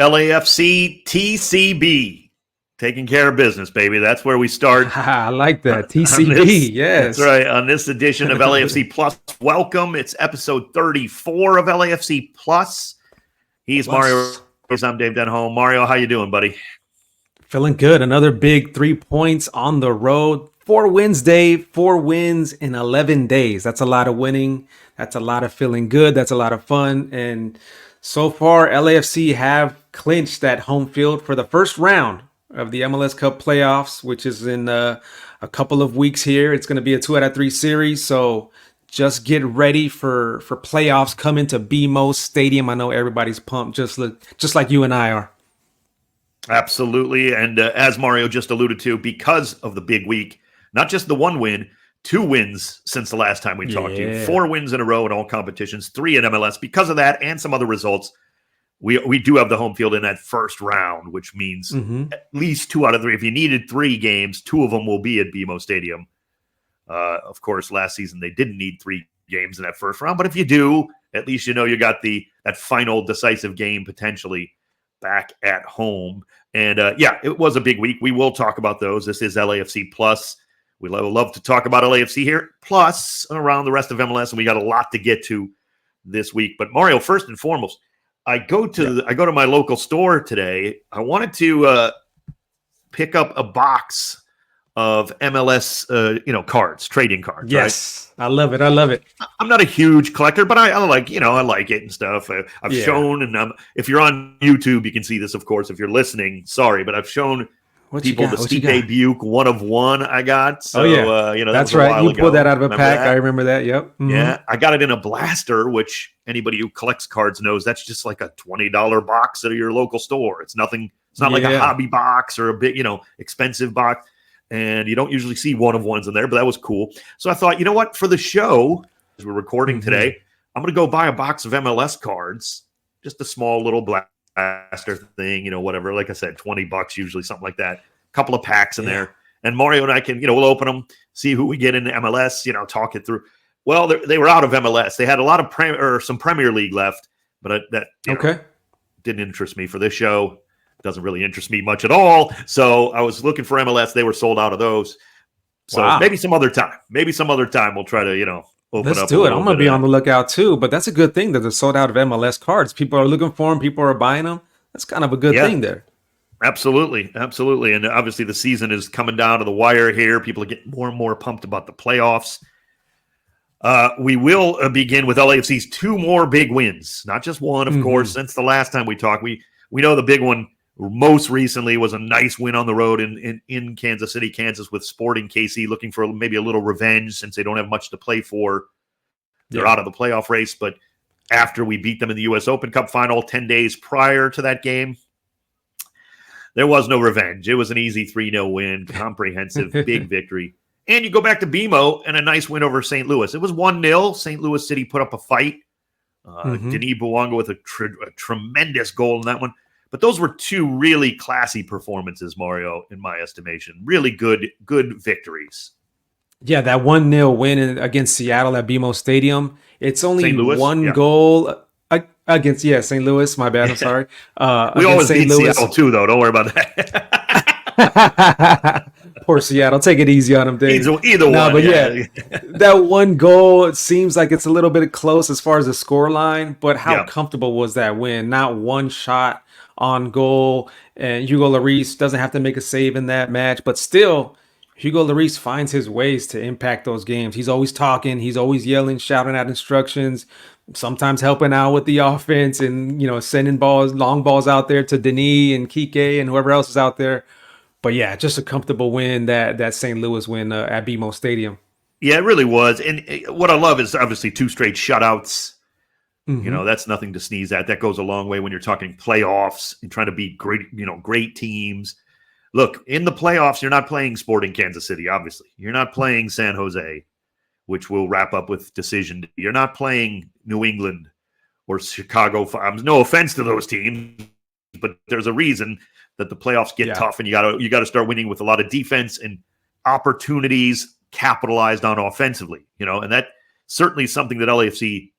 LAFC T.C.B. Taking care of business, baby. That's where we start. I like that. T.C.B. Yes. That's right. On this edition of LAFC Plus, welcome. It's episode 34 of LAFC Plus. He's Mario. I'm Dave Denholm. Mario, how you doing, buddy? Feeling good. Another big 3 points on the road. 4 wins, Dave. 4 wins in 11 days. That's a lot of winning. That's a lot of feeling good. That's a lot of fun. And so far, LAFC have clinched that home field for the first round of the MLS Cup playoffs, which is in a couple of weeks here. It's going to be a 2 out of 3 series. So just get ready for playoffs coming to BMO Stadium. I know everybody's pumped, just like you and I are. Absolutely. And as Mario just alluded to, because of the big week, not just the 1 win, 2 wins since the last time we talked to you. 4 wins in a row in all competitions, 3 in MLS. Because of that and some other results, we do have the home field in that first round, which means at least 2 out of 3. If you needed 3 games, 2 of them will be at BMO Stadium. Of course, last season they didn't need 3 games in that first round. But if you do, at least you know you got that final decisive game potentially back at home. And it was a big week. We will talk about those. This is LAFC Plus. We love to talk about LAFC here, plus around the rest of MLS, and we got a lot to get to this week. But Mario, first and foremost, I go to my local store today. I wanted to pick up a box of MLS, cards, trading cards. Yes, right? I love it. I'm not a huge collector, but I like it and stuff. I've shown, and if you're on YouTube, you can see this, of course. If you're listening, sorry, but I've shown people the Stipe Buke 1 of 1 I got. So, that's right. You pulled that out of a pack. That? I remember that. Yep. Mm-hmm. Yeah, I got it in a blaster, which anybody who collects cards knows that's just like a $20 box at your local store. It's nothing. It's not like a hobby box or a big, expensive box. And you don't usually see 1 of 1s in there, but that was cool. So I thought, you know what? For the show, as we're recording today, I'm going to go buy a box of MLS cards, just a small little blaster thing, whatever. Like I said, $20 usually, something like that. A couple of packs in there. And Mario and I can, we'll open them, see who we get into MLS, talk it through. Well, they were out of MLS. They had a lot of some Premier League left, but that didn't interest me for this show. Doesn't really interest me much at all. So I was looking for MLS. They were sold out of those. So maybe some other time. We'll try to, open Let's up. do it. I'm going to be on the lookout too. But that's a good thing that they're sold out of MLS cards. People are looking for them. People are buying them. That's kind of a good thing there. Absolutely. And obviously the season is coming down to the wire here. People are getting more and more pumped about the playoffs. We will begin with LAFC's 2 more big wins. Not just 1, of course, since the last time we talked. We know the big one most recently was a nice win on the road in Kansas City, Kansas, with Sporting KC, looking for maybe a little revenge since they don't have much to play for. They're out of the playoff race, but after we beat them in the U.S. Open Cup final 10 days prior to that game, there was no revenge. It was an easy 3-0 win, comprehensive, big victory. And you go back to BMO and a nice win over St. Louis. It was 1-0. St. Louis City put up a fight. Denis Bouanga with a tremendous goal in that one. But those were 2 really classy performances, Mario, in my estimation. Really good victories. Yeah, that 1-0 win against Seattle at BMO Stadium. It's only 1 goal against St. Louis. My bad. I'm sorry. We always beat Seattle too, though. Don't worry about that. Poor Seattle. Take it easy on them, Dave. Either one. But that 1 goal, it seems like it's a little bit close as far as the score line. But how comfortable was that win? Not 1 shot on goal, and Hugo Lloris doesn't have to make a save in that match, but still Hugo Lloris finds his ways to impact those games. He's always talking, he's always yelling, shouting out instructions, sometimes helping out with the offense and sending long balls out there to Denis and Kike and whoever else is out there. But just a comfortable win, that St. Louis win at BMO Stadium. Yeah, it really was. And what I love is obviously 2 straight shutouts. That's nothing to sneeze at. That goes a long way when you're talking playoffs and trying to beat great teams. Look, in the playoffs, you're not playing Sporting Kansas City, obviously. You're not playing San Jose, which will wrap up with decision. You're not playing New England or Chicago. No offense to those teams, but there's a reason that the playoffs get tough, and you got to start winning with a lot of defense and opportunities capitalized on offensively. And that certainly is something that LAFC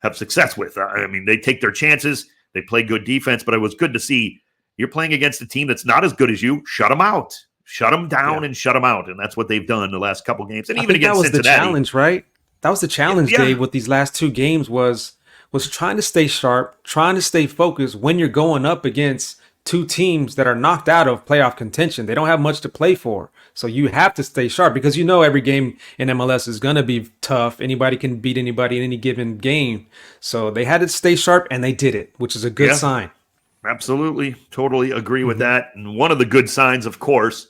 have success with. I mean, they take their chances. They play good defense, but it was good to see you're playing against a team that's not as good as you. Shut them out. Shut them down and shut them out. And that's what they've done the last couple games. And even against Cincinnati. That was the challenge, right? That was the challenge, Dave, with these last two games was trying to stay sharp, trying to stay focused when you're going up against two teams that are knocked out of playoff contention. They don't have much to play for. So you have to stay sharp because you know every game in MLS is going to be tough. Anybody can beat anybody in any given game. So they had to stay sharp, and they did it, which is a good sign. Absolutely. Totally agree with that. And one of the good signs, of course,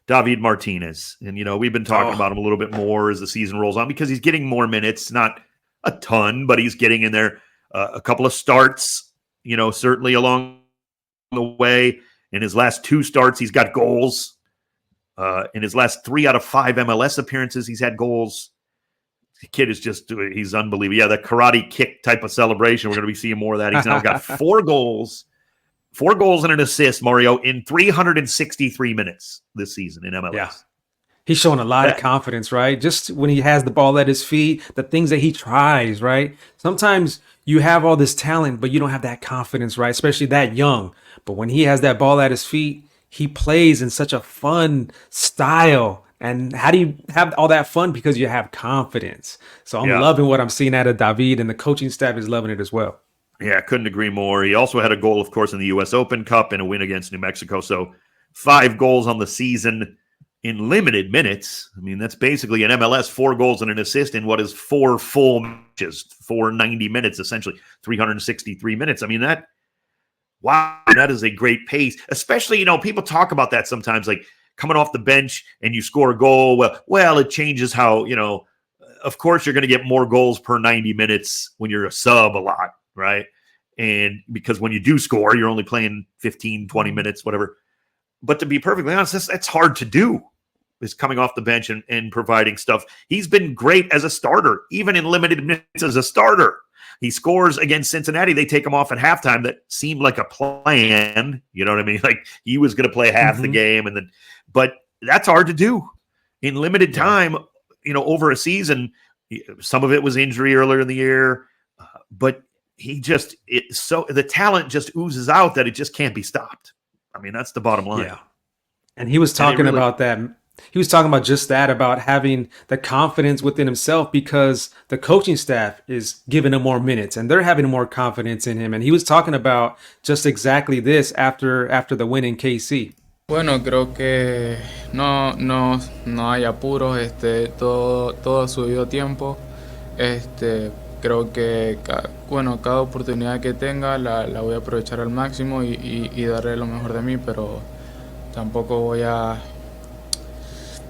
David Martínez. And, we've been talking about him a little bit more as the season rolls on because he's getting more minutes, not a ton, but he's getting in there a couple of starts, certainly along the way. In his last 2 starts, he's got goals. In his last 3 out of 5 MLS appearances, he's had goals. The kid is he's unbelievable. Yeah, the karate kick type of celebration. We're going to be seeing more of that. He's now got 4 goals. 4 goals and an assist, Mario, in 363 minutes this season in MLS. Yeah. He's showing a lot of confidence, right? Just when he has the ball at his feet, the things that he tries, right? Sometimes you have all this talent, but you don't have that confidence, right? Especially that young. But when he has that ball at his feet, he plays in such a fun style. And how do you have all that fun? Because you have confidence. So I'm loving what I'm seeing out of David, and the coaching staff is loving it as well. Yeah, couldn't agree more. He also had a goal, of course, in the U.S. Open Cup and a win against New Mexico. So 5 goals on the season in limited minutes. I mean, that's basically an MLS 4 goals and an assist in what is 4 full matches, 490 minutes, essentially 363 minutes. I mean, that is a great pace. Especially, people talk about that sometimes, like coming off the bench and you score a goal. Well, it changes how, of course you're going to get more goals per 90 minutes when you're a sub a lot. Right. And because when you do score, you're only playing 15, 20 minutes, whatever. But to be perfectly honest, that's hard to do, is coming off the bench and providing stuff. He's been great as a starter, even in limited minutes as a starter. He scores against Cincinnati. They take him off at halftime. That seemed like a plan. You know what I mean? Like he was going to play half the game. But that's hard to do in limited time, over a season. Some of it was injury earlier in the year, but the talent just oozes out that it just can't be stopped. I mean, that's the bottom line. Yeah. And he was talking about that. He was talking about just that, about having the confidence within himself because the coaching staff is giving him more minutes and they're having more confidence in him. And he was talking about just exactly this after the win in KC. Bueno, creo que no hay apuros, todo a su debido tiempo. Creo que cada oportunidad que tenga la voy a aprovechar al máximo y darle lo mejor de mí, pero tampoco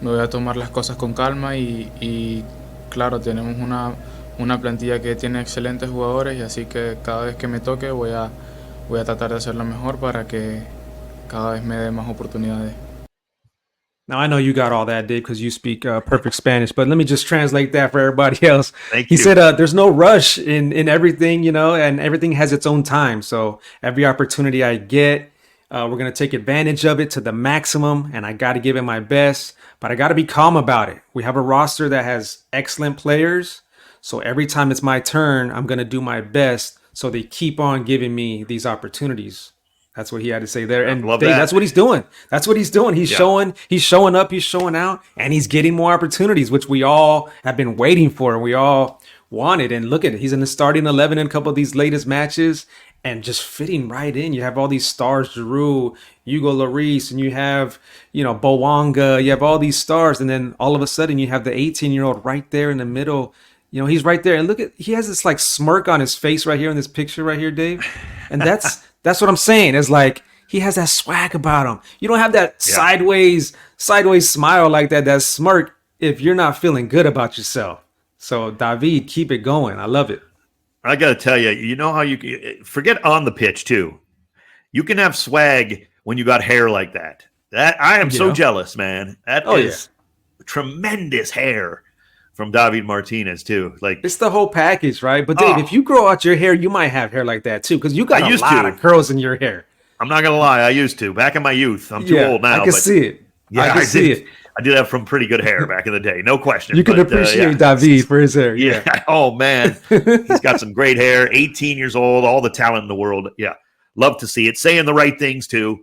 me voy a tomar las cosas con calma y claro, tenemos una plantilla que tiene excelentes jugadores y así que cada vez que me toque voy a tratar de hacerlo mejor para que cada vez me dé más oportunidades. Now, I know you got all that, Dave, because you speak perfect Spanish, but let me just translate that for everybody else. He said there's no rush in everything, and everything has its own time. So every opportunity I get, we're going to take advantage of it to the maximum, and I got to give it my best, but I got to be calm about it. We have a roster that has excellent players, so every time it's my turn, I'm going to do my best so they keep on giving me these opportunities. That's what he had to say there. And Dave, that's what he's doing. That's what he's doing. He's showing up, he's showing out, and he's getting more opportunities, which we all have been waiting for and we all wanted. And look at it. He's in the starting 11 in a couple of these latest matches and just fitting right in. You have all these stars, Giroud, Hugo Ruiz, and you have, Boanga. You have all these stars. And then all of a sudden you have the 18-year-old right there in the middle. He's right there. And look he has this like smirk on his face right here in this picture right here, Dave. And that's what I'm saying. It's like he has that swag about him. You don't have that sideways smile like that smirk if you're not feeling good about yourself. So David, keep it going. I love it. I got to tell you, how you forget on the pitch too. You can have swag when you got hair like that. That I am so jealous, man. That is tremendous hair from David Martínez too. Like it's the whole package, right? But Dave, if you grow out your hair, you might have hair like that too, because you got a lot of curls in your hair. I'm not gonna lie, I used to back in my youth. I'm too old now. I can see it. Yeah, I can see it. I did have from pretty good hair back in the day, no question. You can appreciate David for his hair. Yeah. Oh, man. He's got some great hair, 18 years old, all the talent in the world. Yeah. Love to see it. Saying the right things, too.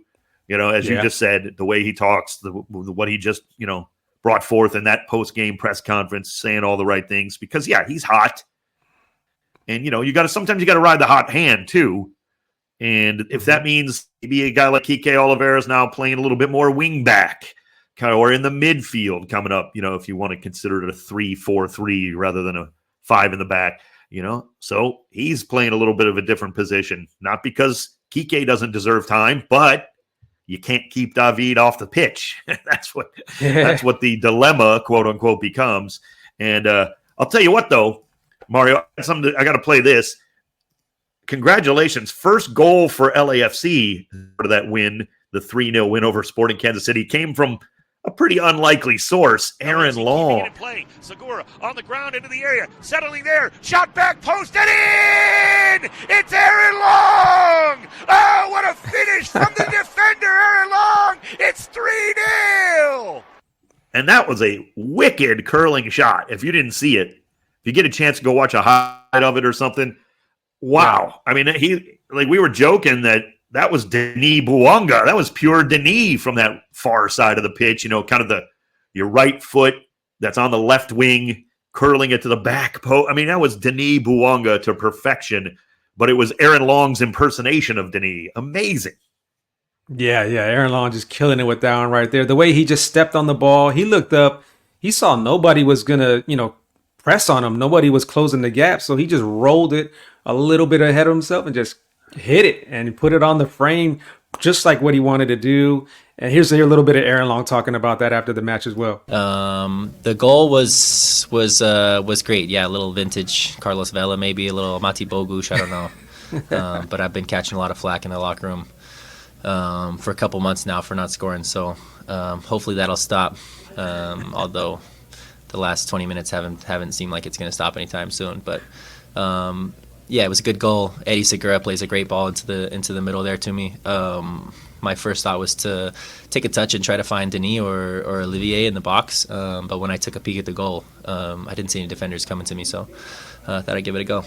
As you just said, the way he talks, what he just, brought forth in that post-game press conference, saying all the right things. Because, he's hot. And, sometimes you got to ride the hot hand, too. And if that means maybe a guy like Kike Oliveira is now playing a little bit more wing back, or in the midfield coming up, if you want to consider it a 3-4-3 rather than a 5 in the back, So he's playing a little bit of a different position, not because Kike doesn't deserve time, but you can't keep David off the pitch. That's what the dilemma, quote unquote, becomes. And I'll tell you what, though, Mario, I got to play this. Congratulations. First goal for LAFC for that win, the 3-0 win over Sporting Kansas City, came from a pretty unlikely source, Aaron Long. Segura on the ground into the area, settling there, shot back post and in! It's Aaron Long! Oh, what a finish from the defender, Aaron Long! It's 3-0! And that was a wicked curling shot. If you didn't see it, if you get a chance to go watch a highlight of it or something, wow. I mean, we were joking that was Denis Bouanga. That was pure Denis from that far side of the pitch, kind of your right foot that's on the left wing, curling it to the back post. I mean, that was Denis Bouanga to perfection, but it was Aaron Long's impersonation of Denis. Amazing. Yeah. Aaron Long just killing it with that one right there. The way he just stepped on the ball, he looked up, he saw nobody was going to, press on him. Nobody was closing the gap, so he just rolled it a little bit ahead of himself and just hit it and put it on the frame just like what he wanted to do. And here's a little bit of Aaron Long talking about that after the match as well. The goal was great. Yeah, a little vintage Carlos Vela, maybe a little Mati Bogusz, I don't know. But I've been catching a lot of flack in the locker room for a couple months now for not scoring. So hopefully that'll stop. Although the last 20 minutes haven't seemed like it's going to stop anytime soon. But yeah, it was a good goal. Eddie Segura plays a great ball into the middle there to me. My first thought was to take a touch and try to find Denis or Olivier in the box. But when I took a peek at the goal, I didn't see any defenders coming to me, so thought I'd give it a go.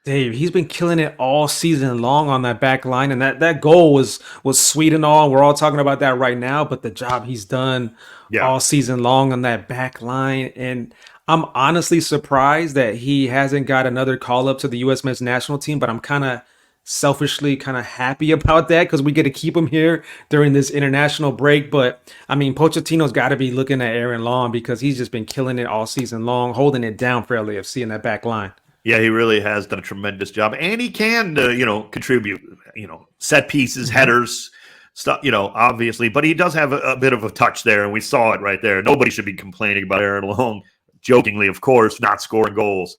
Dave, he's been killing it all season long on that back line, and that goal was sweet and all. We're all talking about that right now, but the job he's done all season long on that back line, and I'm honestly surprised that he hasn't got another call up to the U.S. men's national team, but I'm kind of selfishly kind of happy about that because we get to keep him here during this international break. But I mean, Pochettino's got to be looking at Aaron Long because he's just been killing it all season long, holding it down for LAFC in that back line. Yeah, he really has done a tremendous job, and he can, contribute, set pieces, headers, stuff, obviously. But he does have a bit of a touch there, and we saw it right there. Nobody should be complaining about Aaron Long, jokingly, of course, not scoring goals.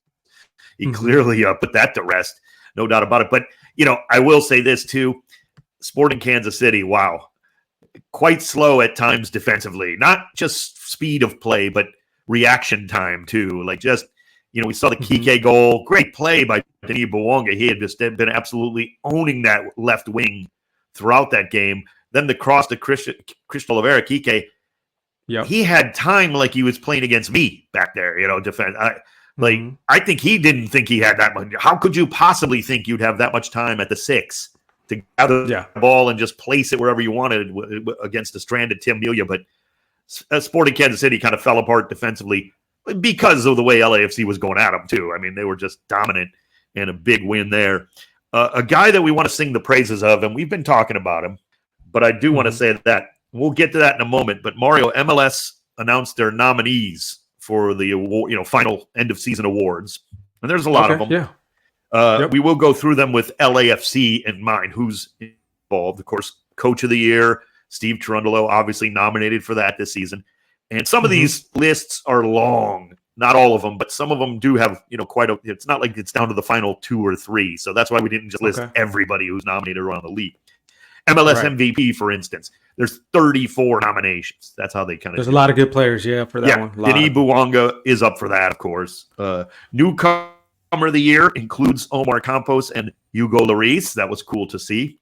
He clearly put that to rest, no doubt about it. But I will say this too: Sporting Kansas City, wow, quite slow at times defensively. Not just speed of play, but reaction time too. Like just. We saw the Kike goal. Great play by Denis Bouanga. He had just been absolutely owning that left wing throughout that game. Then the cross to Christian Oliveira, Kike. Yep. He had time like he was playing against me back there, defense. I think he didn't think he had that much. How could you possibly think you'd have that much time at the 6 to gather the ball and just place it wherever you wanted against a stranded Tim Melia? But Sporting Kansas City kind of fell apart defensively. Because of the way LAFC was going at them, too. I mean, they were just dominant and a big win there. A guy that we want to sing the praises of, and we've been talking about him, but I do want to say that. We'll get to that in a moment. But Mario, MLS announced their nominees for the award, final end-of-season awards. And there's a lot of them. Yeah. We will go through them with LAFC in mind, who's involved. Of course, Coach of the Year, Steve Cherundolo, obviously nominated for that this season. And some of these lists are long, not all of them, but some of them do have, it's not like it's down to the final 2 or 3. So that's why we didn't just list everybody who's nominated around the league. MLS MVP, for instance, there's 34 nominations. That's how they kind of There's a lot of good players, for that one. Denis Bouanga is up for that, of course. Newcomer of the Year includes Omar Campos and Hugo Lloris. That was cool to see.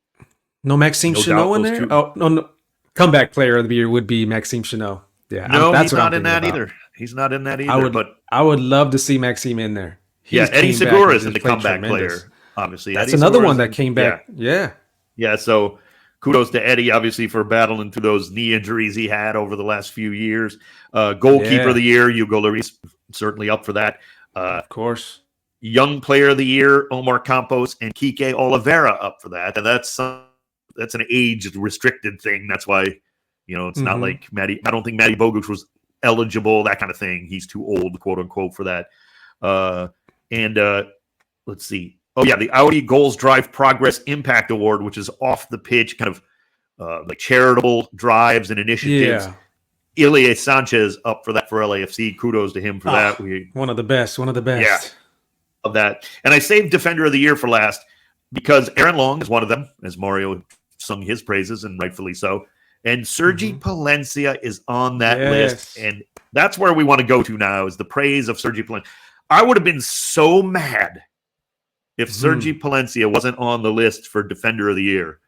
No Maxime Chenot in there? Oh, no. Comeback player of the year would be Maxime Chanot. Yeah, No, that's he's what I'm not in thinking that about. either. He's not in that either. I would love to see Maxime in there. Yeah, Eddie came back Segura and is in just the played comeback tremendous. player, obviously. That's Eddie another Segura's one that came back. Yeah, so kudos to Eddie, obviously, for battling through those knee injuries he had over the last few years. Goalkeeper of the year, Hugo Lloris, certainly up for that. Of course. Young player of the year, Omar Campos and Kike Oliveira up for that. And that's an age-restricted thing. That's why, it's not like Matty. I don't think Matty Bogusz was eligible, that kind of thing. He's too old, quote unquote, for that. Let's see. Oh yeah, the Audi Goals Drive Progress Impact Award, which is off the pitch, kind of like charitable drives and initiatives. Yeah. Ilie Sanchez up for that for LAFC. Kudos to him for that. One of the best. Yeah, of that. And I saved Defender of the Year for last because Aaron Long is one of them, as Mario sung his praises, and rightfully so. And Sergi Palencia is on that list. And that's where we want to go to now, is the praise of Sergi Palencia. I would have been so mad if Sergi Palencia wasn't on the list for Defender of the Year.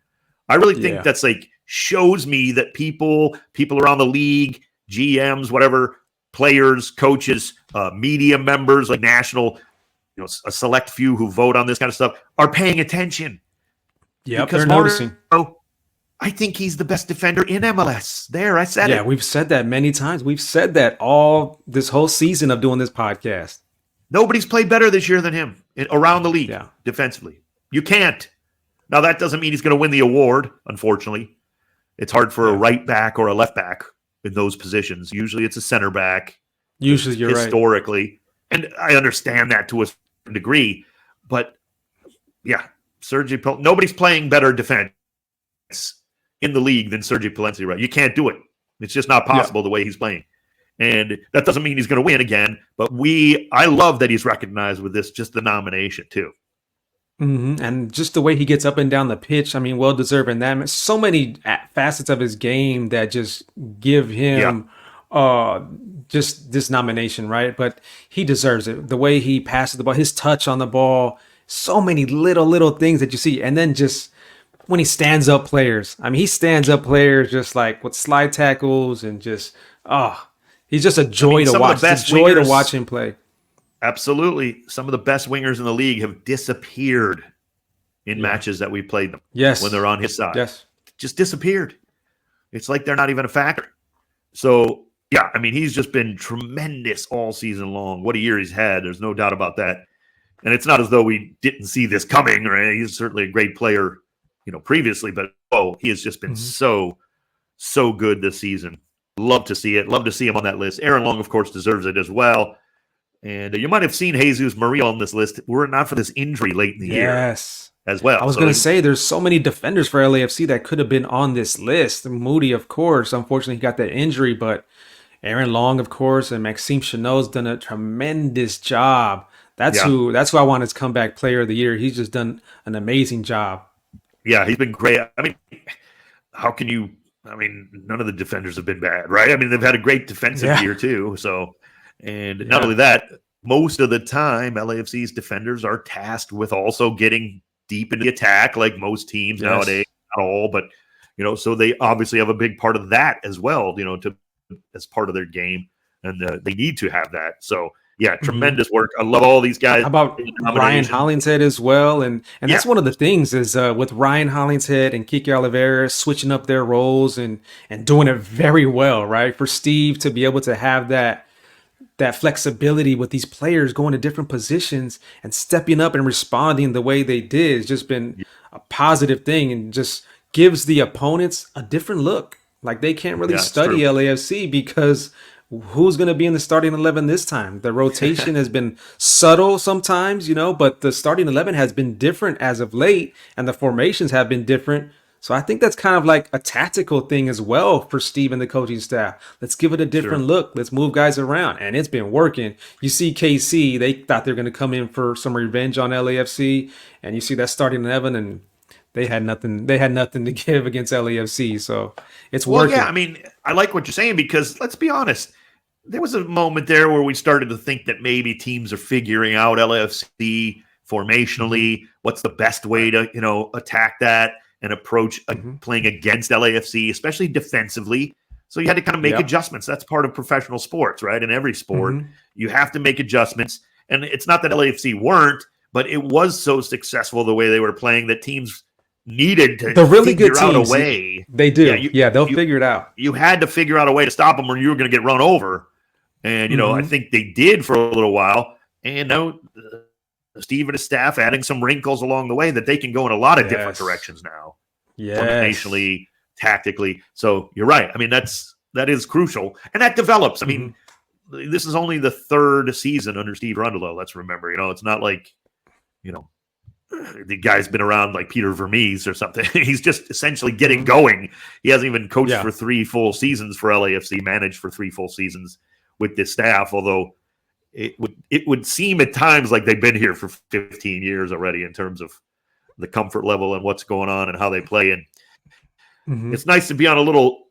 I really think that's shows me that people around the league, GMs, whatever, players, coaches, media members, like national, a select few who vote on this kind of stuff, are paying attention. Yeah, they're noticing. I think he's the best defender in MLS. There, I said it. Yeah, we've said that many times. We've said that all this whole season of doing this podcast. Nobody's played better this year than him around the league defensively. You can't. Now, that doesn't mean he's going to win the award, unfortunately. It's hard for a right back or a left back in those positions. Usually it's a center back. Usually you're historically. And I understand that to a certain degree. But, yeah, nobody's playing better defense in the league than Sergi Palencia, right? You can't do it. It's just not possible the way he's playing. And that doesn't mean he's going to win again. But I love that he's recognized with this, just the nomination, too. And just the way he gets up and down the pitch, I mean, well-deserved in that. So many facets of his game that just give him just this nomination, right? But he deserves it. The way he passes the ball, his touch on the ball, so many little things that you see. And then just when he stands up players, I mean, he stands up players just like with slide tackles and just, he's just a joy to watch. It's a joy to watch him play. Absolutely. Some of the best wingers in the league have disappeared in matches that we played them. Yes. When they're on his side. Yes. Just disappeared. It's like they're not even a factor. So, yeah, I mean, he's just been tremendous all season long. What a year he's had. There's no doubt about that. And it's not as though we didn't see this coming, right? He's certainly a great player, previously, but he has just been so good this season. Love to see it. Love to see him on that list. Aaron Long, of course, deserves it as well. And you might have seen Jesus Maria on this list were it not for this injury late in the year as well. I was going to say there's so many defenders for LAFC that could have been on this list. Moody, of course, unfortunately he got that injury, but Aaron Long, of course, and Maxime Chanot's done a tremendous job. That's who I want as comeback player of the year. He's just done an amazing job. Yeah, he's been great. I mean, none of the defenders have been bad, right? I mean, they've had a great defensive year too. So, and not only that, most of the time, LAFC's defenders are tasked with also getting deep into the attack, like most teams nowadays. Not all, but so they obviously have a big part of that as well. As part of their game, and they need to have that. So, yeah, tremendous work. I love all these guys. How about Ryan Hollingshead as well? And that's one of the things is with Ryan Hollingshead and Kike Oliveira switching up their roles and doing it very well, right? For Steve to be able to have that flexibility with these players going to different positions and stepping up and responding the way they did has just been a positive thing and just gives the opponents a different look. Like they can't really study LAFC because who's going to be in the starting 11 this time? The rotation has been subtle sometimes, but the starting 11 has been different as of late and the formations have been different. So I think that's kind of like a tactical thing as well for Steve and the coaching staff. Let's give it a different look. Let's move guys around. And it's been working. You see KC, they thought they were going to come in for some revenge on LAFC. And you see that starting 11 and they had nothing to give against LAFC. So it's working. Yeah, I mean, I like what you're saying because let's be honest. There was a moment there where we started to think that maybe teams are figuring out LAFC formationally. What's the best way to, attack that? and approach playing against LAFC, especially defensively. So you had to kind of make adjustments. That's part of professional sports, right? In every sport, you have to make adjustments. And it's not that LAFC weren't, but it was so successful the way they were playing that teams needed to figure out a way. They do. They'll figure it out. You had to figure out a way to stop them or you were going to get run over. And, I think they did for a little while. And now Steve and his staff adding some wrinkles along the way that they can go in a lot of different directions now. Formationally, tactically. So you're right. I mean, that is crucial. And that develops. I mean, this is only the third season under Steve Rundolo. Let's remember, it's not like, the guy's been around like Peter Vermees or something. He's just essentially getting going. He hasn't even coached for 3 full seasons for LAFC, managed for 3 full seasons with this staff, although it would seem at times like they've been here for 15 years already in terms of the comfort level and what's going on and how they play. And it's nice to be on a little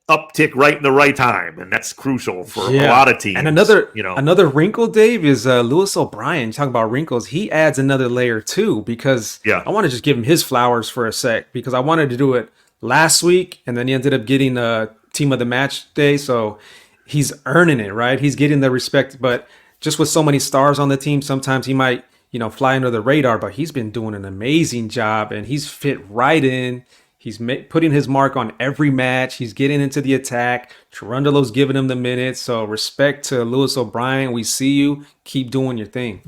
uptick right in the right time, and that's crucial for a lot of teams. And another wrinkle, Dave, is Lewis O'Brien. Talking about wrinkles, he adds another layer too, because I want to just give him his flowers for a sec, because I wanted to do it last week, and then he ended up getting a team of the match day, so he's earning it, right? He's getting the respect, but just with so many stars on the team, sometimes he might, fly under the radar, but he's been doing an amazing job, and he's fit right in. He's putting his mark on every match. He's getting into the attack. Cherundolo's giving him the minutes. So respect to Lewis O'Brien. We see you. Keep doing your thing.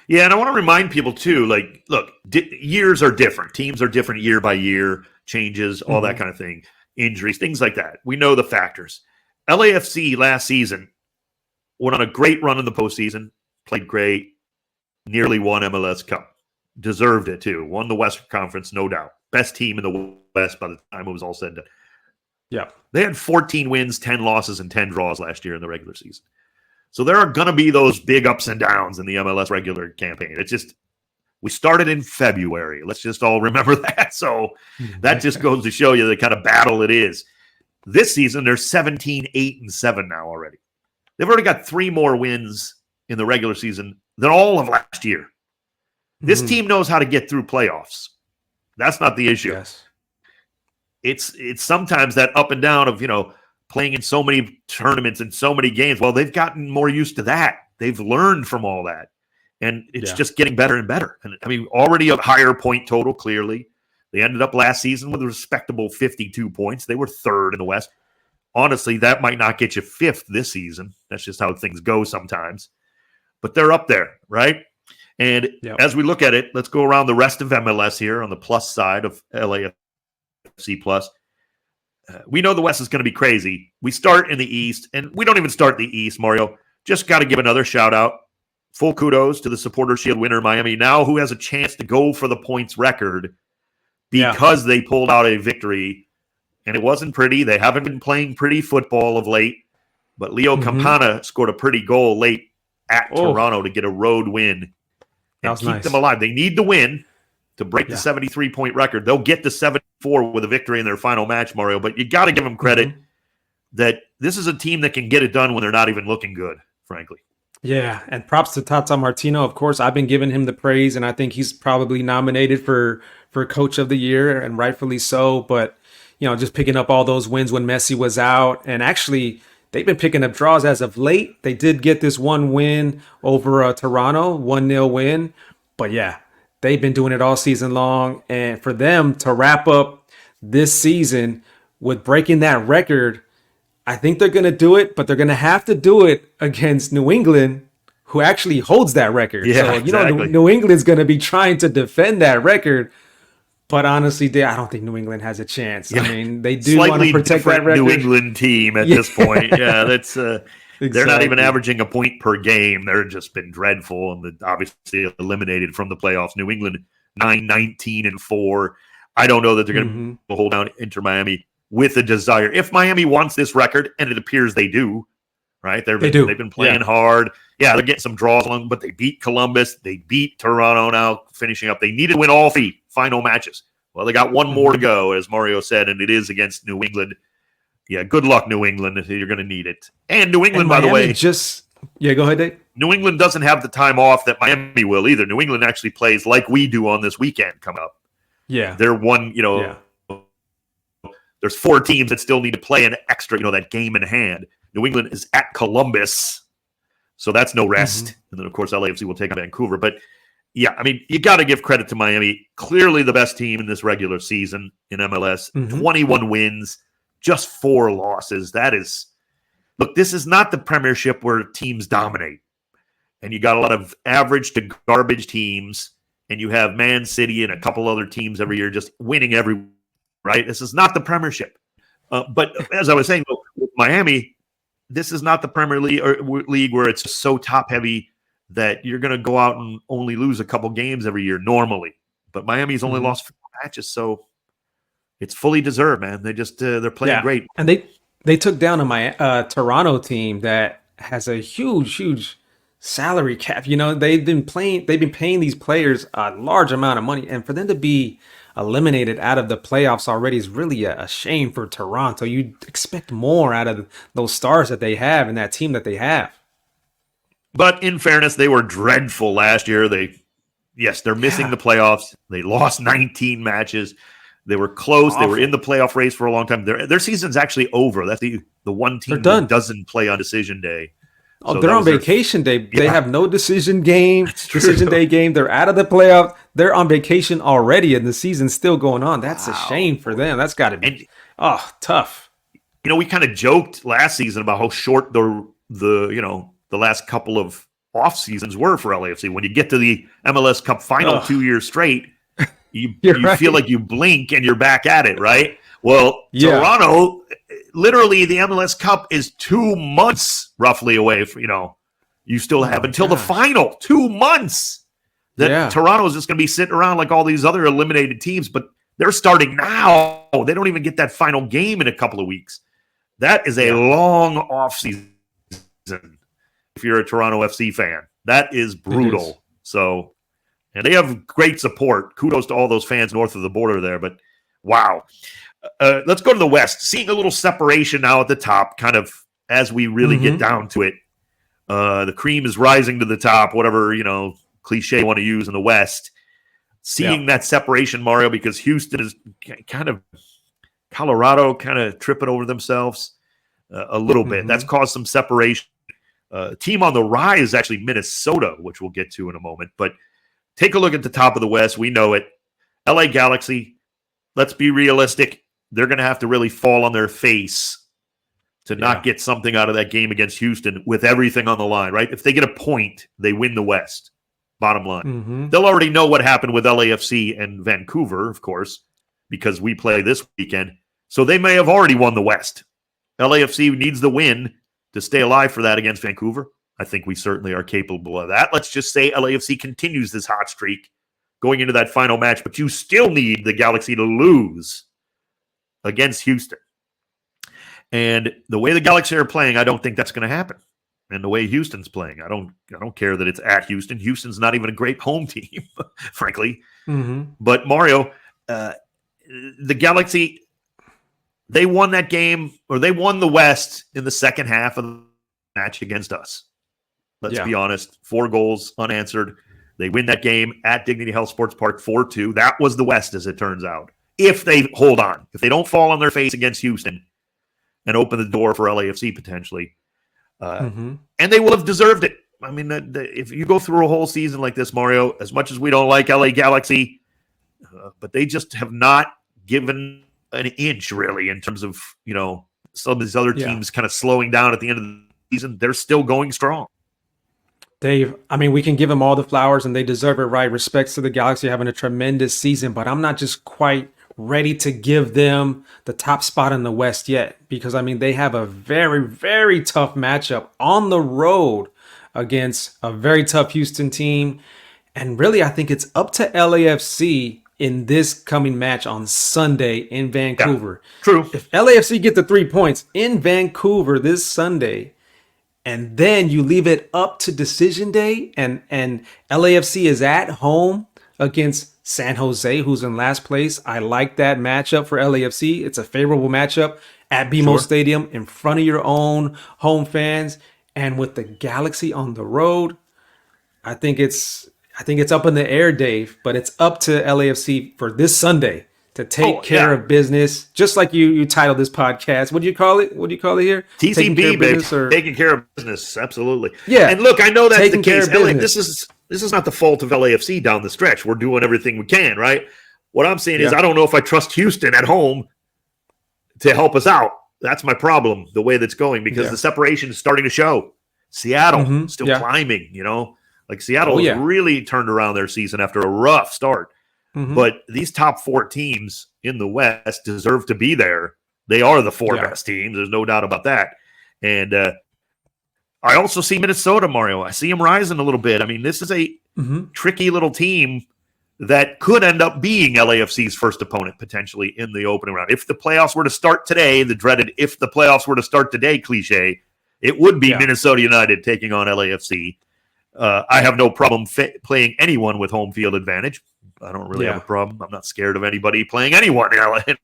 Yeah, and I want to remind people too, like, look, years are different. Teams are different year by year, changes, all that kind of thing, injuries, things like that. We know the factors. LAFC last season went on a great run in the postseason, played great, nearly won MLS Cup. Deserved it too. Won the Western Conference, no doubt. Best team in the West by the time it was all said and done. Yeah. They had 14 wins, 10 losses, and 10 draws last year in the regular season. So there are going to be those big ups and downs in the MLS regular campaign. It's just, we started in February. Let's just all remember that. So that just goes to show you the kind of battle it is. This season, they're 17, 8, and 7 now already. They've already got 3 more wins in the regular season than all of last year. This team knows how to get through playoffs. That's not the issue. Yes. It's sometimes that up and down of, playing in so many tournaments and so many games. Well, they've gotten more used to that. They've learned from all that. And it's just getting better and better. And I mean, already a higher point total, clearly. They ended up last season with a respectable 52 points. They were 3rd in the West. Honestly, that might not get you 5th this season. That's just how things go sometimes. But they're up there, right? And as we look at it, let's go around the rest of MLS here on the plus side of LAFC plus. We know the West is going to be crazy. We start in the East, and we don't even start in the East, Mario. Just got to give another shout out. Full kudos to the Supporter Shield winner, Miami, now who has a chance to go for the points record because they pulled out a victory. And it wasn't pretty. They haven't been playing pretty football of late. But Leo Campana scored a pretty goal late at Toronto to get a road win. And keep them alive. They need to win to break the 73-point record. They'll get to 74 with a victory in their final match, Mario. But you got to give them credit that this is a team that can get it done when they're not even looking good, frankly. Yeah, and props to Tata Martino. Of course, I've been giving him the praise, and I think he's probably nominated for Coach of the Year, and rightfully so. But, just picking up all those wins when Messi was out. And actually, they've been picking up draws as of late. They did get this one win over Toronto, 1-0 win. But yeah, they've been doing it all season long. And for them to wrap up this season with breaking that record, I think they're going to do it, but they're going to have to do it against New England, who actually holds that record. Yeah, so, exactly. New England's going to be trying to defend that record. But honestly, I don't think New England has a chance. I mean, they do want to protect that record. New England team at this point. Yeah, that's they're not even averaging a point per game. They're just been dreadful and obviously eliminated from the playoffs. New England 9-19-4. I don't know that they're going to hold down Inter Miami with a desire. If Miami wants this record, and it appears they do, right? They've been playing hard. Yeah, they're getting some draws along, but they beat Columbus. They beat Toronto now, finishing up. They needed to win all 3 final matches. Well, they got one more to go, as Mario said, and it is against New England. Yeah, good luck, New England. You're going to need it. And New England, by the way. Go ahead, Dave. New England doesn't have the time off that Miami will either. New England actually plays like we do on this weekend coming up. Yeah. They're one, there's 4 teams that still need to play an extra, that game in hand. New England is at Columbus, so that's no rest. And then, of course, LAFC will take on Vancouver. But, yeah, I mean, you got to give credit to Miami. Clearly the best team in this regular season in MLS. 21 wins, just 4 losses. That is – look, this is not the Premiership where teams dominate. And you got a lot of average to garbage teams, and you have Man City and a couple other teams every year just winning every – right? This is not the Premiership. But as I was saying, with Miami, this is not the Premier League where it's so top-heavy that you're going to go out and only lose a couple games every year normally. But Miami's only lost 4 matches, so it's fully deserved, man. They just they're playing great. And they took down a Toronto team that has a huge salary cap. They've been paying these players a large amount of money, and for them to be eliminated out of the playoffs already is really a shame for Toronto. You'd expect more out of those stars that they have and that team that they have. But in fairness, they were dreadful last year. They're missing the playoffs. They lost 19 matches. They were close. Awful. They were in the playoff race for a long time. Their season's actually over. That's the one team that doesn't play on decision day. Oh, so they're on vacation day. They have no decision day game. They're out of the playoff. They're on vacation already, and the season's still going on. That's a shame for them. That's got to be tough. We kind of joked last season about how short the last couple of off seasons were for LAFC. When you get to the MLS Cup final 2 years straight, you feel like you blink and you're back at it, right? Well, Toronto, literally the MLS Cup is 2 months roughly away. You still have until the final 2 months that Toronto's just going to be sitting around like all these other eliminated teams, but they're starting now. They don't even get that final game in a couple of weeks. That is a long off season. If you're a Toronto FC fan, that is brutal. So, and they have great support. Kudos to all those fans north of the border there, but wow. Let's go to the West. Seeing a little separation now at the top, kind of as we really get down to it. The cream is rising to the top, whatever, cliche you want to use in the West. Seeing that separation, Mario, because Houston is Colorado kind of tripping over themselves a little bit. That's caused some separation. Team on the rise is actually Minnesota, which we'll get to in a moment. But take a look at the top of the West. We know it. LA Galaxy, let's be realistic. They're going to have to really fall on their face to not get something out of that game against Houston with everything on the line, right? If they get a point, they win the West, bottom line. They'll already know what happened with LAFC and Vancouver, of course, because we play this weekend. So they may have already won the West. LAFC needs the win to stay alive for that against Vancouver. I think we certainly are capable of that. Let's just say LAFC continues this hot streak going into that final match, but you still need the Galaxy to lose against Houston. And the way the Galaxy are playing, I don't think that's going to happen. And the way Houston's playing, I don't care that it's at Houston. Houston's not even a great home team, frankly. But Mario, the Galaxy, they won that game, or they won the West in the second half of the match against us. Let's be honest. 4 goals unanswered. They win that game at Dignity Health Sports Park 4-2. That was the West, as it turns out. If they hold on, if they don't fall on their face against Houston and open the door for LAFC potentially, and they will have deserved it. I mean, if you go through a whole season like this, Mario, as much as we don't like LA Galaxy, but they just have not given an inch really in terms of, some of these other teams kind of slowing down at the end of the season. They're still going strong. Dave, I mean, we can give them all the flowers and they deserve it, right? Respects to the Galaxy having a tremendous season, but I'm not just quite ready to give them the top spot in the West yet, because I mean, they have a very, very tough matchup on the road against a very tough Houston team. And really, I think it's up to LAFC in this coming match on Sunday in Vancouver. Yeah, true. If LAFC get the 3 points in Vancouver this Sunday, and then you leave it up to decision day, and LAFC is at home against San Jose, who's in last place. I like that matchup for LAFC. It's a favorable matchup at BMO Stadium in front of your own home fans. And with the Galaxy on the road, I think I think it's up in the air, Dave, but it's up to LAFC for this Sunday to take care of business, just like you titled this podcast. What do you call it? What do you call it here? T.C.B, baby. Taking care of business. Absolutely. Yeah. And look, I know that's the case. LA, this is not the fault of LAFC down the stretch. We're doing everything we can, right? What I'm saying is I don't know if I trust Houston at home to help us out. That's my problem, the way that's going, because the separation is starting to show. Seattle still climbing, Like Seattle has really turned around their season after a rough start. But these top 4 teams in the West deserve to be there. They are the 4 best teams. There's no doubt about that. And I also see Minnesota, Mario. I see them rising a little bit. I mean, this is a tricky little team that could end up being LAFC's first opponent potentially in the opening round. If the playoffs were to start today, the dreaded if the playoffs were to start today cliche, it would be Minnesota United taking on LAFC. I have no problem playing anyone with home field advantage. I don't really have a problem. I'm not scared of anybody playing anyone in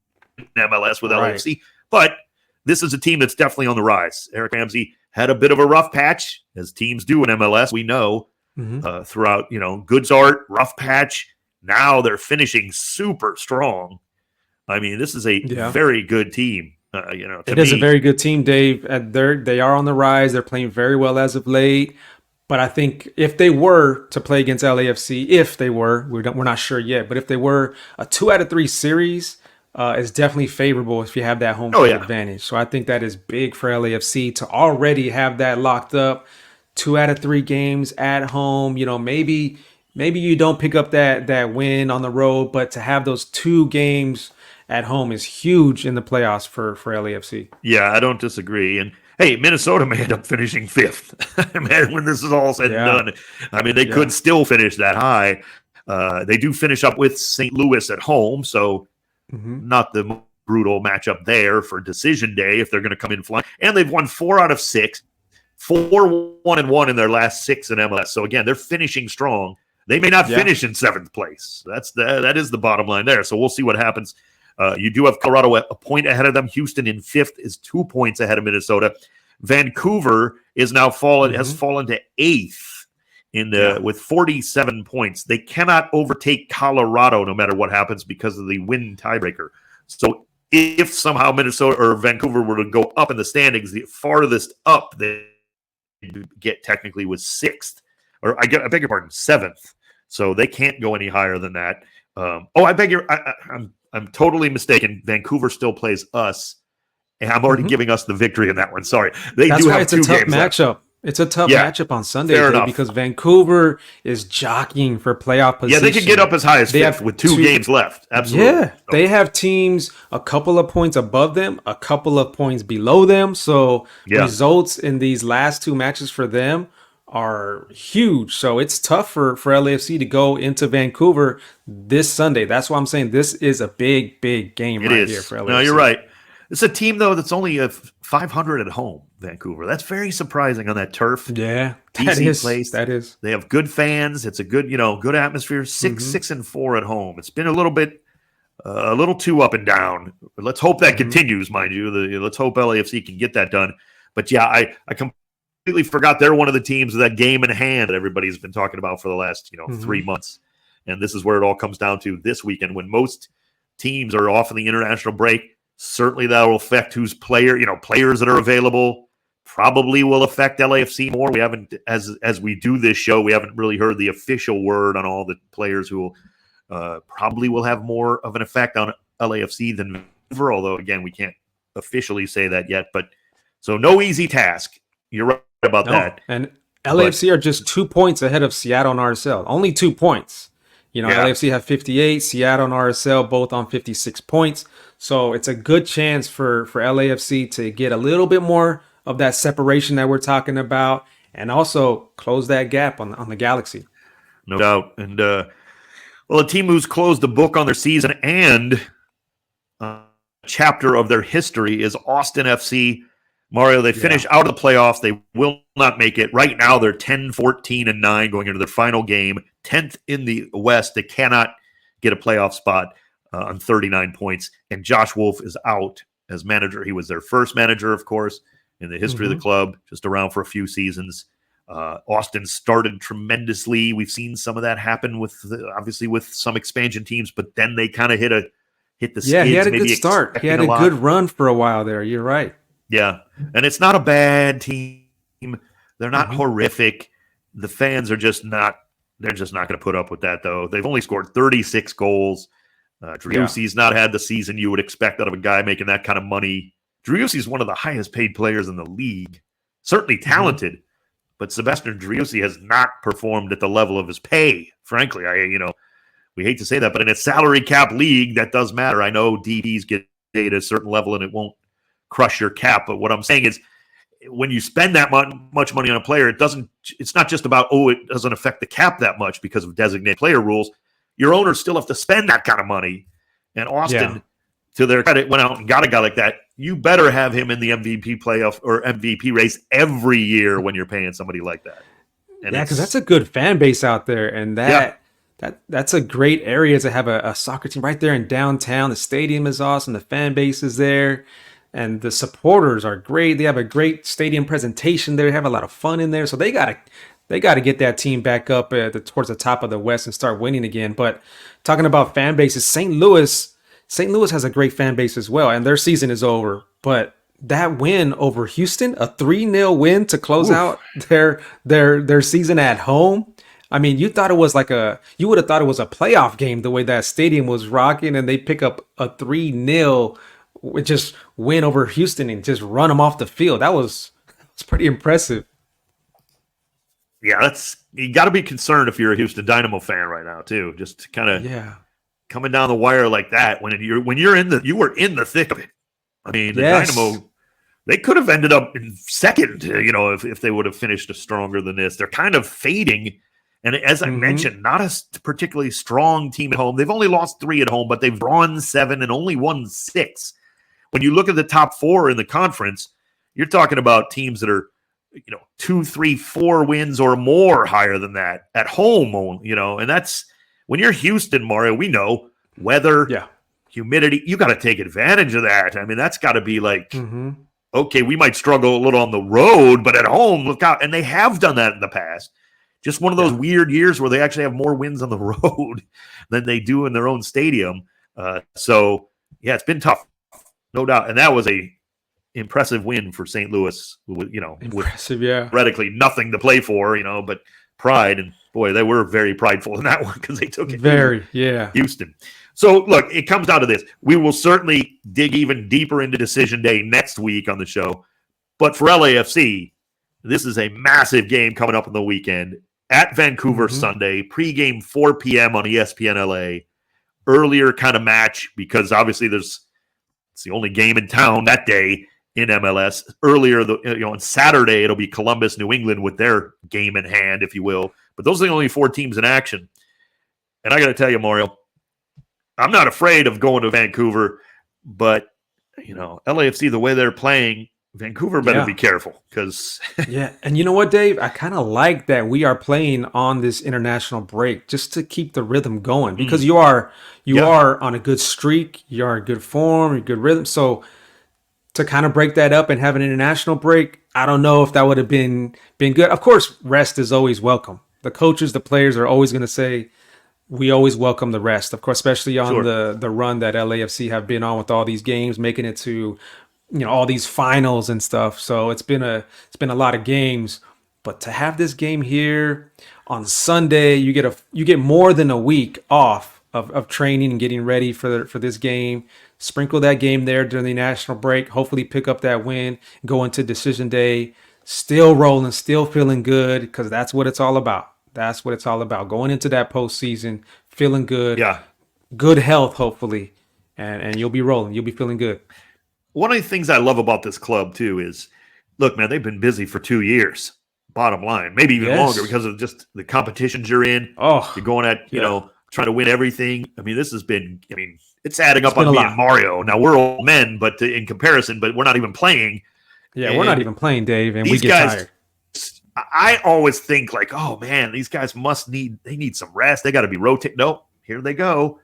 MLS with LAFC. But this is a team that's definitely on the rise. Eric Ramsey had a bit of a rough patch, as teams do in MLS. We know throughout, Goodsart, rough patch. Now they're finishing super strong. I mean, this is a very good team. It is a very good team, Dave. They are on the rise. They're playing very well as of late. But I think if they were to play against LAFC, we're not sure yet, but if they were, a 2 out of 3 series is definitely favorable if you have that home field advantage. So I think that is big for LAFC to already have that locked up. 2 out of 3 games at home. Maybe you don't pick up that win on the road, but to have those 2 games at home is huge in the playoffs for LAFC. Yeah, I don't disagree. And hey, Minnesota may end up finishing 5th man, when this is all said and done. I mean, they could still finish that high. They do finish up with St. Louis at home, so not the brutal matchup there for decision day if they're going to come in flying. And they've won 4 out of 6, 4-1-1 in their last 6 in MLS. So again, they're finishing strong. They may not finish in 7th place. That is the bottom line there. So we'll see what happens. You do have Colorado a point ahead of them. Houston in 5th is 2 points ahead of Minnesota. Vancouver is now has fallen to 8th with 47 points. They cannot overtake Colorado no matter what happens because of the win tiebreaker. So if somehow Minnesota or Vancouver were to go up in the standings, the farthest up they get technically was 6th, or I beg your pardon, 7th. So they can't go any higher than that. I'm totally mistaken. Vancouver still plays us, and I'm already giving us the victory in that one. Sorry. That's why it's a tough matchup. It's a tough matchup on Sunday because Vancouver is jockeying for playoff position. Yeah, they could get up as high as 5th with 2 games left. Absolutely. Yeah, they have teams a couple of points above them, a couple of points below them. So results in these last 2 matches for them are huge. So it's tough for LAFC to go into Vancouver this Sunday. That's why I'm saying this is a big game here for LAFC. No, you're right. It's a team, though, that's only 500 at home, Vancouver. That's very surprising on that turf. Yeah, place. That is. They have good fans. It's a good, good atmosphere. 6-4 at home. It's been a little too up and down. But let's hope that continues, mind you. Let's hope LAFC can get that done. But yeah, I completely forgot they're one of the teams with that game in hand that everybody's been talking about for the last 3 months. And this is where it all comes down to this weekend when most teams are off in the international break. Certainly that will affect who's players that are available. Probably will affect LAFC more. We haven't, as we do this show, we haven't really heard the official word on all the players who probably will have more of an effect on LAFC than Vancouver, although again, we can't officially say that yet. But so no easy task. You're right about that. And LAFC are just 2 points ahead of Seattle and RSL. Only 2 points. LAFC have 58, Seattle and RSL both on 56 points. So it's a good chance for LAFC to get a little bit more of that separation that we're talking about and also close that gap on the Galaxy. No doubt. And, a team who's closed the book on their season and a chapter of their history is Austin FC. Mario, they finish out of the playoffs. They will not make it. Right now, they're 10-14-9 going into their final game. 10th in the West. They cannot get a playoff spot on 39 points. And Josh Wolf is out as manager. He was their first manager, of course, in the history of the club, just around for a few seasons. Austin started tremendously. We've seen some of that happen obviously with some expansion teams, but then they kind of hit the skids. Yeah, he had a maybe good start. He had a lot. good run for a while there. You're right. Yeah, and it's not a bad team. They're not horrific. The fans are just not. They're just not going to put up with that, though. They've only scored 36 goals. Driussi's not had the season you would expect out of a guy making that kind of money. Driussi's one of the highest paid players in the league. Certainly talented, but Sebastian Driussi has not performed at the level of his pay. Frankly, we hate to say that, but in a salary cap league, that does matter. I know DBs get paid at a certain level and it won't crush your cap, but what I'm saying is when you spend that much money on a player, it's not just about, it doesn't affect the cap that much because of designated player rules. Your owners still have to spend that kind of money. And Austin, to their credit, went out and got a guy like that. You better have him in the MVP playoff or MVP race every year when you're paying somebody like that. And because that's a good fan base out there. And that's a great area to have a soccer team right there in downtown. The stadium is awesome. The fan base is there. And the supporters are great. They have a great stadium presentation there. They have a lot of fun in there. So they got to get that team back up towards the top of the West and start winning again. But talking about fan bases, St. Louis has a great fan base as well, and their season is over. But that win over Houston, a 3-0 win to close out their season at home. I mean, you would have thought it was a playoff game the way that stadium was rocking, and they pick up a 3-0 just win over Houston and just run them off the field. It's pretty impressive. Yeah, you got to be concerned if you're a Houston Dynamo fan right now too. Just kind of coming down the wire like that when you were in the thick of it. I mean, the Dynamo, they could have ended up in second, if they would have finished stronger than this. They're kind of fading, and as I mentioned, not a particularly strong team at home. They've only lost 3 at home, but they've drawn 7 and only won 6. When you look at the top 4 in the conference, you're talking about teams that are 2, 3, 4 wins or more higher than that at home, and that's when you're Houston, Mario, we know weather, humidity, you got to take advantage of that. I mean, that's got to be like, okay, we might struggle a little on the road, but at home, look out. And they have done that in the past. Just one of those weird years where they actually have more wins on the road than they do in their own stadium. It's been tough, no doubt. And that was a impressive win for St. Louis, with theoretically nothing to play for, but pride. And boy, they were very prideful in that one because they took it Houston. So look, it comes down to this. We will certainly dig even deeper into Decision Day next week on the show. But for LAFC, this is a massive game coming up on the weekend at Vancouver Sunday, pregame 4 p.m. on ESPN LA. Earlier kind of match because obviously it's the only game in town that day in MLS. Earlier, on Saturday, it'll be Columbus, New England with their game in hand, if you will. But those are the only 4 teams in action. And I got to tell you, Mario, I'm not afraid of going to Vancouver, but, LAFC, the way they're playing, Vancouver better be careful because and you know what, Dave? I kind of like that we are playing on this international break just to keep the rhythm going because you are on a good streak, you're in good form, you're good rhythm. So to kind of break that up and have an international break, I don't know if that would have been good. Of course, rest is always welcome. The coaches, the players are always going to say we always welcome the rest. Of course, especially on the run that LAFC have been on with all these games, making it to all these finals and stuff. So it's been a lot of games, but to have this game here on Sunday, you get more than a week off of training and getting ready for this game. Sprinkle that game there during the national break. Hopefully pick up that win, go into Decision Day, still rolling, still feeling good because that's what it's all about. That's what it's all about. Going into that postseason, feeling good, good health, hopefully, and you'll be rolling. You'll be feeling good. One of the things I love about this club, too, is, look, man, they've been busy for 2 years, bottom line. Maybe even longer because of just the competitions you're in. You're going at, trying to win everything. I mean, this has been, it's adding up on me and Mario. Now, we're old men, but in comparison, but we're not even playing. Yeah, we're not even playing, Dave, and we get tired. I always think like, oh, man, these guys they need some rest. They got to be rotating. Nope, here they go.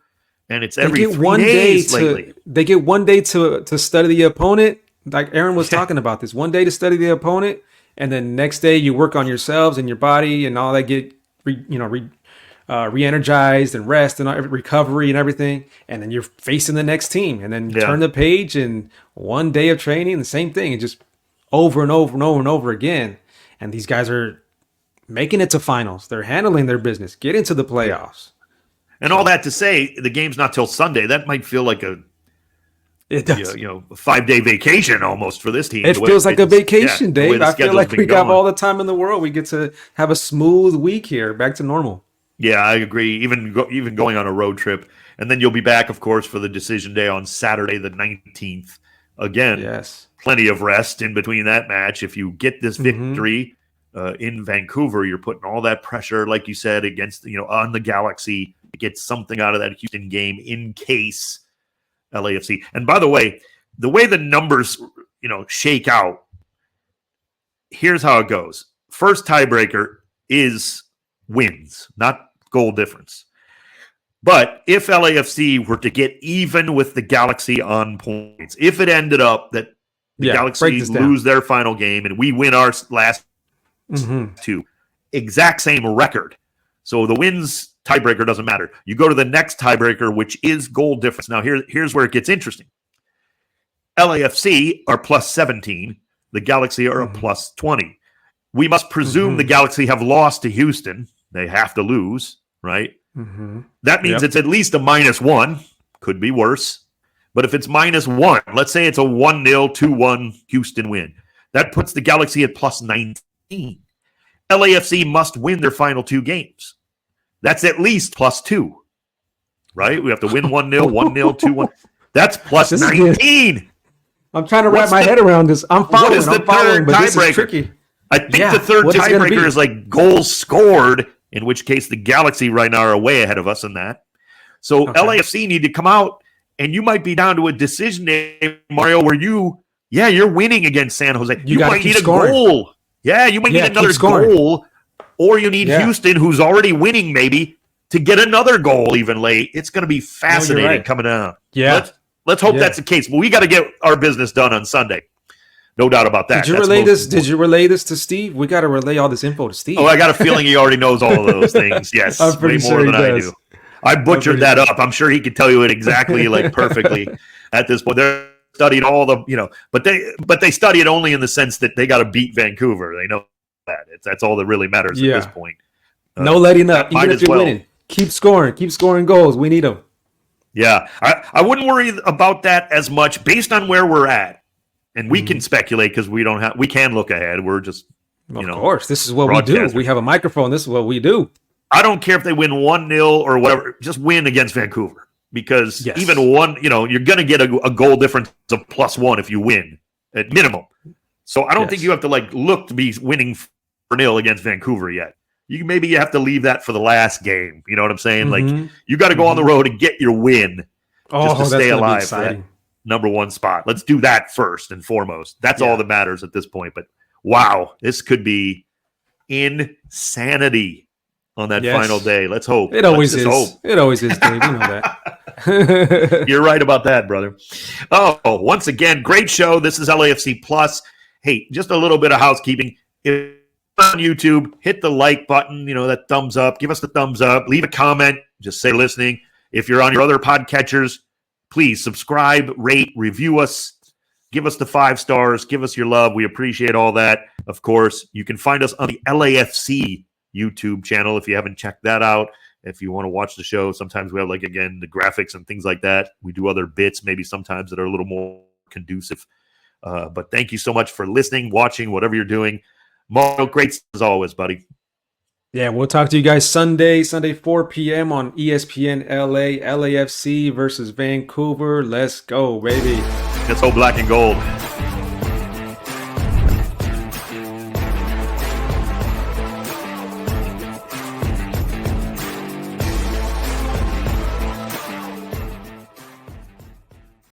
And it's every 3 days lately. They get 1 day to study the opponent. Like Aaron was talking about this. 1 day to study the opponent, and then next day you work on yourselves and your body and all that, get re-energized and rest and recovery and everything, and then you're facing the next team, and then you turn the page, and one day of training, the same thing, and just over and over and over and over again. And these guys are making it to finals. They're handling their business, get into the playoffs. And all that to say, the game's not till Sunday. That might feel like a 5-day vacation almost for this team. It feels like a vacation, Dave. I feel like we got all the time in the world. We get to have a smooth week here, back to normal. Yeah, I agree. Even going on a road trip. And then you'll be back, of course, for the decision day on Saturday the 19th. Again, plenty of rest in between that match. If you get this victory in Vancouver, you're putting all that pressure, like you said, against on the Galaxy to get something out of that Houston game in case LAFC. And by the way the numbers shake out, here's how it goes. First tiebreaker is wins, not goal difference. But if LAFC were to get even with the Galaxy on points, if it ended up that the Galaxy lose their final game and we win our last two, exact same record. So the wins tiebreaker doesn't matter. You go to the next tiebreaker, which is goal difference. Now here's where it gets interesting. LAFC are plus 17. The Galaxy are a plus 20. We must presume the Galaxy have lost to Houston. They have to lose, right? That means it's at least a -1. Could be worse. But if it's -1, let's say it's a 1-0, 2-1 Houston win. That puts the Galaxy at plus 19. LAFC must win their final two games. That's at least plus 2, right? We have to win 1-0, 1-0, 2-1. That's plus 19. I'm trying to wrap my head around this. I'm following. What is the third tiebreaker? I think the third tiebreaker is like goals scored, in which case the Galaxy right now are way ahead of us in that. So LAFC need to come out, and you might be down to a decision day, Mario, where you're winning against San Jose. You might need a goal. Yeah, you might need another goal, or you need Houston, who's already winning maybe, to get another goal even late. It's going to be fascinating coming out. Yeah. Let's hope that's the case. But we got to get our business done on Sunday. No doubt about that. Did you relay this to Steve? We got to relay all this info to Steve. Oh, I got a feeling he already knows all of those things. Yes, I'm pretty sure more than I do. I butchered that up. I'm sure he could tell you it exactly, like perfectly at this point. They're studied all the, but they study it only in the sense that they got to beat Vancouver. They know that. That's all that really matters at this point. No letting up. Even if you're winning, keep scoring goals. We need them. Yeah, I wouldn't worry about that as much based on where we're at, and we can speculate because we can look ahead. We're just, of course, this is what we do. We have a microphone. This is what we do. I don't care if they win 1-0 or whatever. Just win against Vancouver because even one, you're going to get a goal difference of +1 if you win at minimum. So I don't think you have to look to be winning 4-0 against Vancouver yet. Maybe you have to leave that for the last game. You know what I'm saying? You got to go on the road and get your win just to stay alive for that number one spot. Let's do that first and foremost. That's all that matters at this point. But wow, this could be insanity on that final day. Let's hope. It always is. It always is, Dave. You know that. You're right about that, brother. Oh, once again, great show. This is LAFC Plus. Hey, just a little bit of housekeeping. If on YouTube, hit the like button, that thumbs up. Give us the thumbs up. Leave a comment. Just say listening. If you're on your other podcatchers, please subscribe, rate, review us. Give us the 5 stars. Give us your love. We appreciate all that. Of course, you can find us on the LAFC YouTube channel if you haven't checked that out. If you want to watch the show, sometimes we have, the graphics and things like that. We do other bits maybe sometimes that are a little more conducive. But thank you so much for listening, watching, whatever you're doing. Mario, great as always, buddy. Yeah, we'll talk to you guys Sunday 4 p.m. on ESPN LA, LAFC versus Vancouver. Let's go, baby. Let's go black and gold.